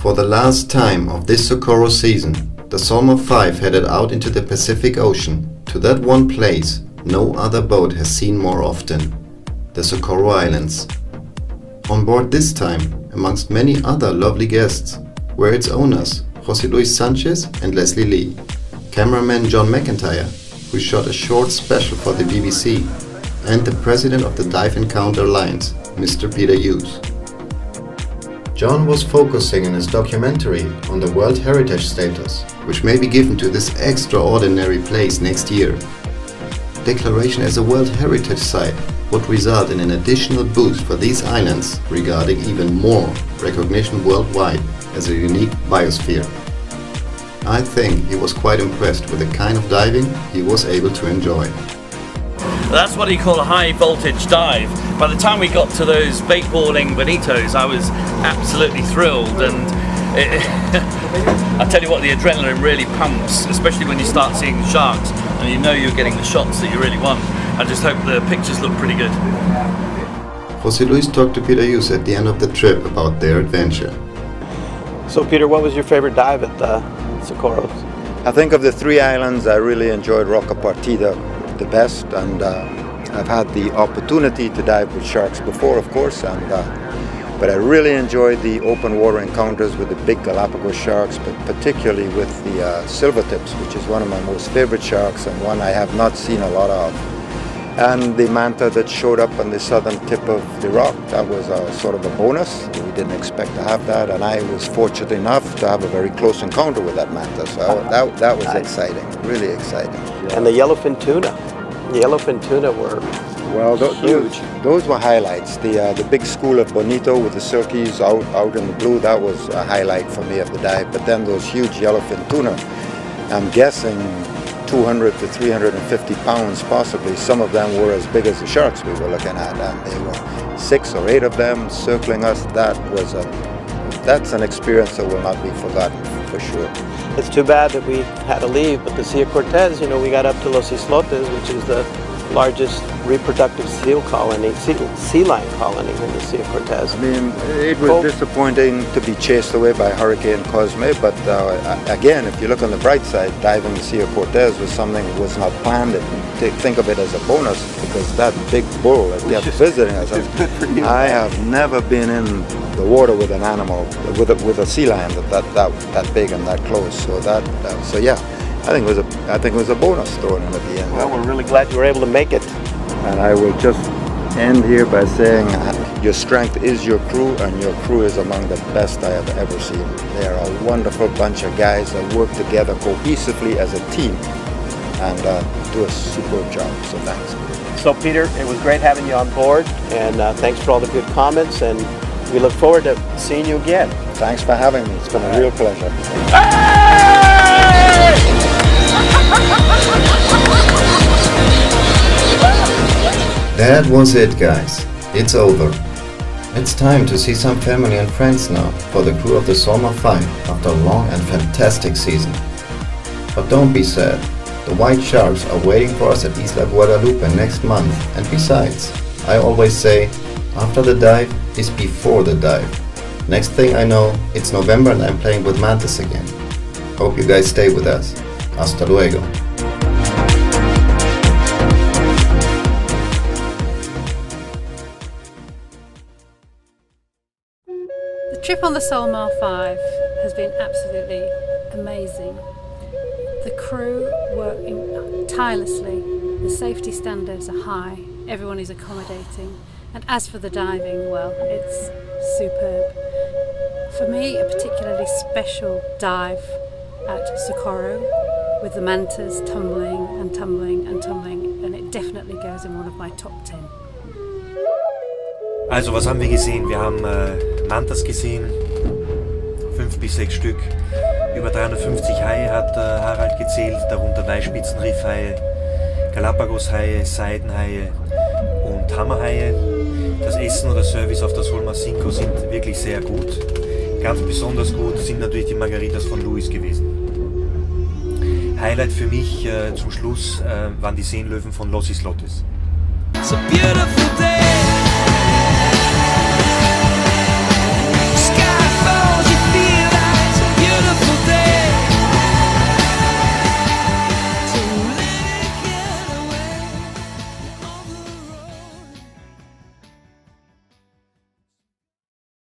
For the last time of this Socorro season, the Solmar V headed out into the Pacific Ocean, to that one place no other boat has seen more often, the Socorro Islands. On board this time, amongst many other lovely guests, were its owners, José Luis Sanchez and Leslie Lee, cameraman John McIntyre, who shot a short special for the BBC, and the president of the Dive Encounter Alliance, Mr. Peter Hughes. John was focusing in his documentary on the World Heritage status, which may be given to this extraordinary place next year. Declaration as a World Heritage Site would result in an additional boost for these islands regarding even more recognition worldwide as a unique biosphere. I think he was quite impressed with the kind of diving he was able to enjoy. That's what you call a high voltage dive. By the time we got to those bait balling bonitos, I was absolutely thrilled, and I tell you what, the adrenaline really pumps, especially when you start seeing the sharks and you know you're getting the shots that you really want. I just hope the pictures look pretty good. José Luis talked to Peter Hughes at the end of the trip about their adventure. So Peter, what was your favorite dive at the Socorro? I think of the three islands, I really enjoyed Roca Partida the best, and I've had the opportunity to dive with sharks before, of course, but I really enjoyed the open water encounters with the big Galapagos sharks, but particularly with the silver tips, which is one of my most favorite sharks and one I have not seen a lot of. And the manta that showed up on the southern tip of the rock, that was sort of a bonus. We didn't expect to have that, and I was fortunate enough to have a very close encounter with that manta, so that was exciting, really exciting. And the yellowfin tuna. The yellowfin tuna were huge. Those were highlights. The big school of bonito with the silkies out in the blue, that was a highlight for me of the dive. But then those huge yellowfin tuna, I'm guessing 200 to 350 pounds possibly. Some of them were as big as the sharks we were looking at, and there were 6 or 8 of them circling us. That's an experience that will not be forgotten for sure. It's too bad that we had to leave, but the Sea of Cortez, we got up to Los Islotes, which is the largest reproductive sea lion colony in the Sea of Cortez. I mean, it was disappointing to be chased away by Hurricane Cosme, but again, if you look on the bright side, diving the Sea of Cortez was something that was not planned. Think of it as a bonus, because that big bull that kept visiting us, I have never been in the water with an animal, with a sea lion that big and that close. So yeah. I think it was a bonus thrown in at the end. Well, we're really glad you were able to make it. And I will just end here by saying your strength is your crew, and your crew is among the best I have ever seen. They are a wonderful bunch of guys that work together cohesively as a team and do a superb job, so thanks. So Peter, it was great having you on board, and thanks for all the good comments, and we look forward to seeing you again. Thanks for having me. It's been a real pleasure. That was it, guys. It's over. It's time to see some family and friends now for the crew of the Solmar V after a long and fantastic season. But don't be sad. The white sharks are waiting for us at Isla Guadalupe next month, and besides, I always say, after the dive is before the dive. Next thing I know, it's November and I'm playing with mantis again. Hope you guys stay with us. Hasta luego. The trip on the Solmar V has been absolutely amazing. The crew work tirelessly, the safety standards are high, everyone is accommodating, and as for the diving, well, it's superb. For me, a particularly special dive at Socorro, with the mantas tumbling and tumbling and tumbling, and it definitely goes in one of my top 10. Also was haben wir gesehen? Wir haben Mantas gesehen, 5 bis 6 Stück. Über 350 Haie hat Harald gezählt, darunter Weißspitzenriffhaie, Galapagoshaie, Seidenhaie und Hammerhaie. Das Essen oder Service auf der Solmar V sind wirklich sehr gut. Ganz besonders gut sind natürlich die Margaritas von Luis gewesen. Highlight für mich zum Schluss waren die Seenlöwen von Los Islotes. It's a beautiful day.